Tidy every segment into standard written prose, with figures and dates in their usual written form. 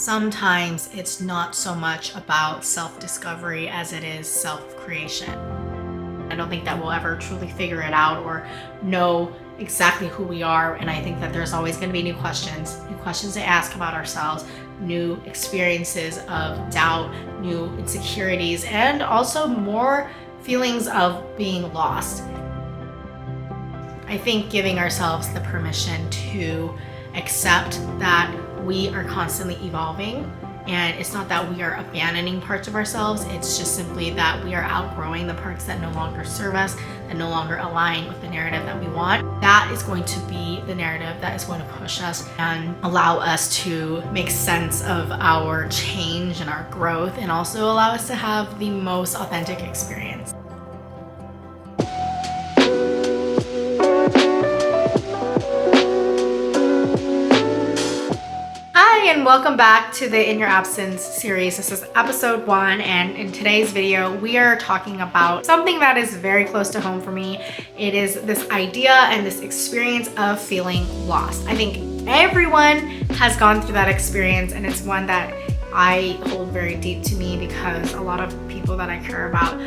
sometimes it's not so much about self-discovery as it is self-creation. I don't think that we'll ever truly figure it out or know exactly who we are, and I think that there's always going to be new questions to ask about ourselves, new experiences of doubt, new insecurities, and also more feelings of being lost. I think giving ourselves the permission to accept that we are constantly evolving, and it's not that we are abandoning parts of ourselves, it's just simply that we are outgrowing the parts that no longer serve us, that no longer align with the narrative that we want. That is going to be the narrative that is going to push us and allow us to make sense of our change and our growth, and also allow us to have the most authentic experience. And welcome back to the In Your Absence series. This is episode 1, and in today's video we are talking about something that is very close to home for me. It is this idea and this experience of feeling lost. I think everyone has gone through that experience, and it's one that I hold very deep to me because a lot of people that I care about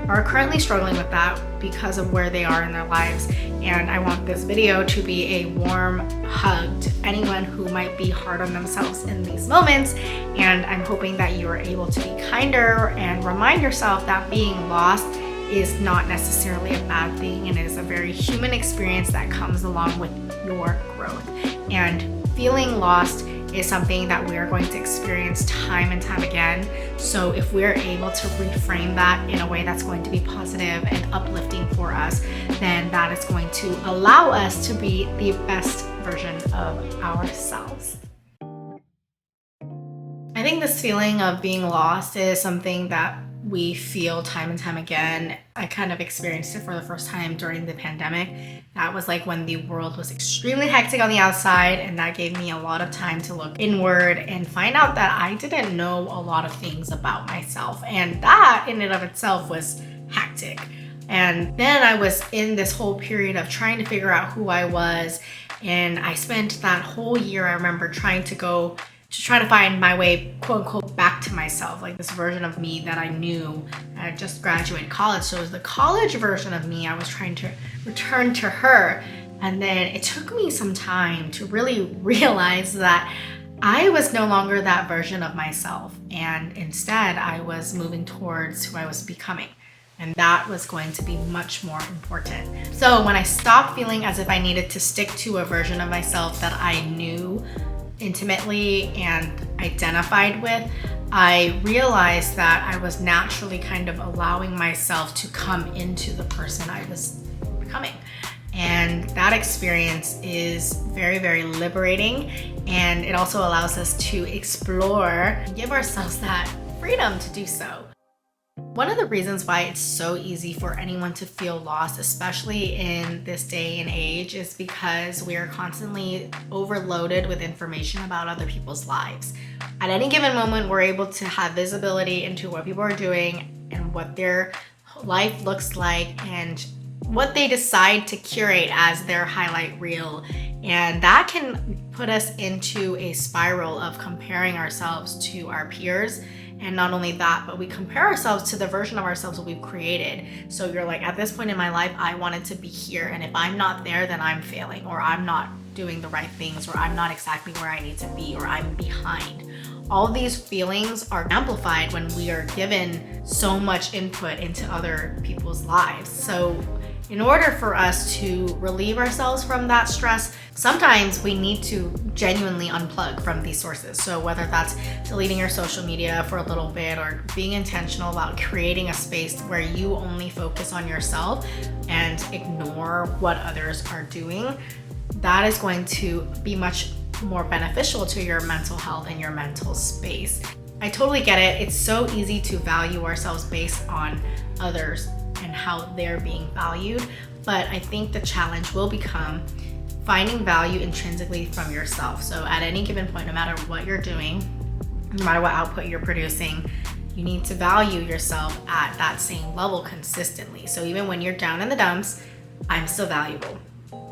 are currently struggling with that because of where they are in their lives. And I want this video to be a warm hug to anyone who might be hard on themselves in these moments. And I'm hoping that you are able to be kinder and remind yourself that being lost is not necessarily a bad thing, and it is a very human experience that comes along with your growth. And feeling lost is something that we are going to experience time and time again. So if we're able to reframe that in a way that's going to be positive and uplifting for us, then that is going to allow us to be the best version of ourselves. I think this feeling of being lost is something that we feel time and time again. I kind of experienced it for the first time during the pandemic. That was like when the world was extremely hectic on the outside, and that gave me a lot of time to look inward and find out that I didn't know a lot of things about myself, and that in and of itself was hectic. And then I was in this whole period of trying to figure out who I was, and I spent that whole year, I remember, trying to find my way, quote unquote, back to myself, like this version of me that I knew. I just graduated college, so it was the college version of me. I was trying to return to her. And then it took me some time to really realize that I was no longer that version of myself, and instead I was moving towards who I was becoming. And that was going to be much more important. So when I stopped feeling as if I needed to stick to a version of myself that I knew intimately and identified with, I realized that I was naturally kind of allowing myself to come into the person I was becoming. And that experience is very, very liberating, and it also allows us to explore and give ourselves that freedom to do so. One of the reasons why it's so easy for anyone to feel lost, especially in this day and age, is because we are constantly overloaded with information about other people's lives. At any given moment, we're able to have visibility into what people are doing and what their life looks like and what they decide to curate as their highlight reel. And that can put us into a spiral of comparing ourselves to our peers. And not only that, but we compare ourselves to the version of ourselves that we've created. So you're like, at this point in my life, I wanted to be here. And if I'm not there, then I'm failing, or I'm not doing the right things, or I'm not exactly where I need to be, or I'm behind. All these feelings are amplified when we are given so much input into other people's lives. So in order for us to relieve ourselves from that stress, sometimes we need to genuinely unplug from these sources. So whether that's deleting your social media for a little bit, or being intentional about creating a space where you only focus on yourself and ignore what others are doing, that is going to be much more beneficial to your mental health and your mental space. I totally get it. It's so easy to value ourselves based on others and how they're being valued. But I think the challenge will become finding value intrinsically from yourself. So at any given point, no matter what you're doing, no matter what output you're producing, you need to value yourself at that same level consistently. So even when you're down in the dumps, I'm still valuable.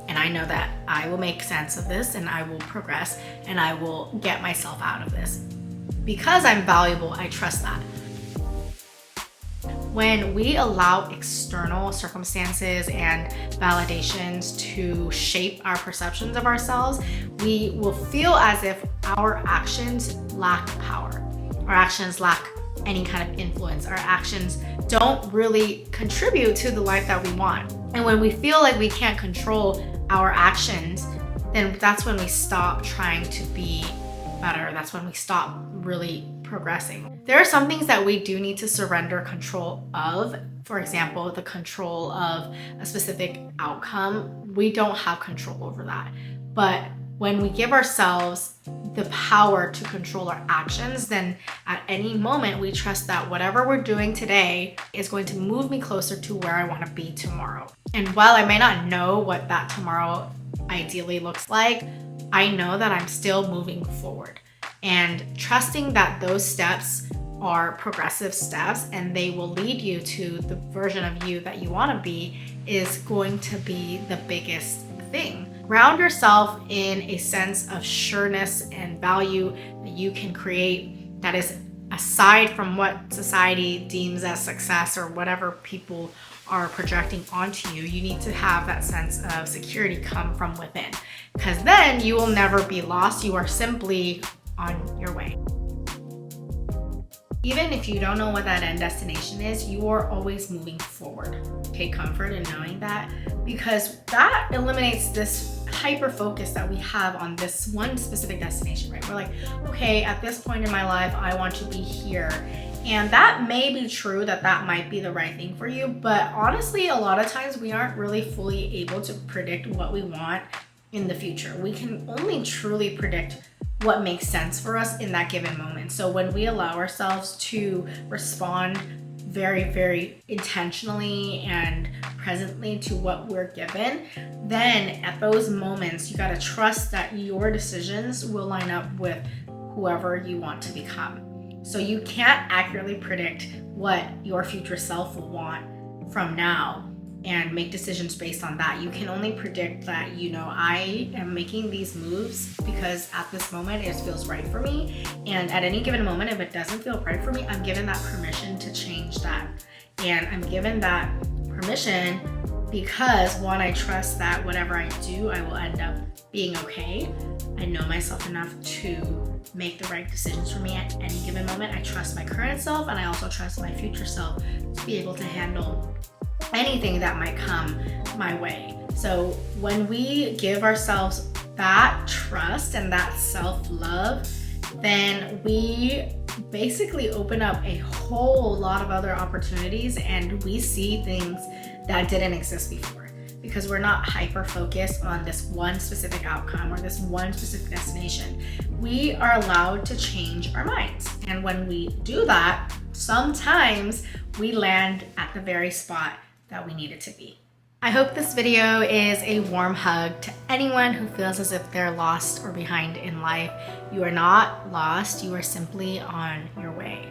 And I know that I will make sense of this, and I will progress, and I will get myself out of this. because I'm valuable, I trust that. When we allow external circumstances and validations to shape our perceptions of ourselves, we will feel as if our actions lack power. Our actions lack any kind of influence. Our actions don't really contribute to the life that we want. And when we feel like we can't control our actions, then that's when we stop trying to be better. That's when we stop really progressing. There are some things that we do need to surrender control of. For example, the control of a specific outcome. We don't have control over that. But when we give ourselves the power to control our actions, then at any moment we trust that whatever we're doing today is going to move me closer to where I want to be tomorrow. And while I may not know what that tomorrow ideally looks like, I know that I'm still moving forward. And trusting that those steps are progressive steps and they will lead you to the version of you that you want to be is going to be the biggest thing. Ground yourself in a sense of sureness and value that you can create that is aside from what society deems as success or whatever people are projecting onto you. You need to have that sense of security come from within, because then you will never be lost. You are simply on your way. Even if you don't know what that end destination is, you are always moving forward. Take comfort in knowing that, because that eliminates this hyper focus that we have on this one specific destination, right? We're like, okay, at this point in my life, I want to be here. And that may be true, that might be the right thing for you. But honestly, a lot of times we aren't really fully able to predict what we want in the future. We can only truly predict what makes sense for us in that given moment. So when we allow ourselves to respond very, very intentionally and presently to what we're given, then at those moments, you gotta trust that your decisions will line up with whoever you want to become. So you can't accurately predict what your future self will want from now and make decisions based on that. You can only predict that, I am making these moves because at this moment it feels right for me. And at any given moment, if it doesn't feel right for me, I'm given that permission to change that. And I'm given that permission because, one, I trust that whatever I do, I will end up being okay. I know myself enough to make the right decisions for me at any given moment. I trust my current self, and I also trust my future self to be able to handle anything that might come my way. So when we give ourselves that trust and that self-love, then we basically open up a whole lot of other opportunities, and we see things that didn't exist before, because we're not hyper focused on this one specific outcome or this one specific destination. We are allowed to change our minds. And when we do that, sometimes we land at the very spot that we need it to be. I hope this video is a warm hug to anyone who feels as if they're lost or behind in life. You are not lost, you are simply on your way.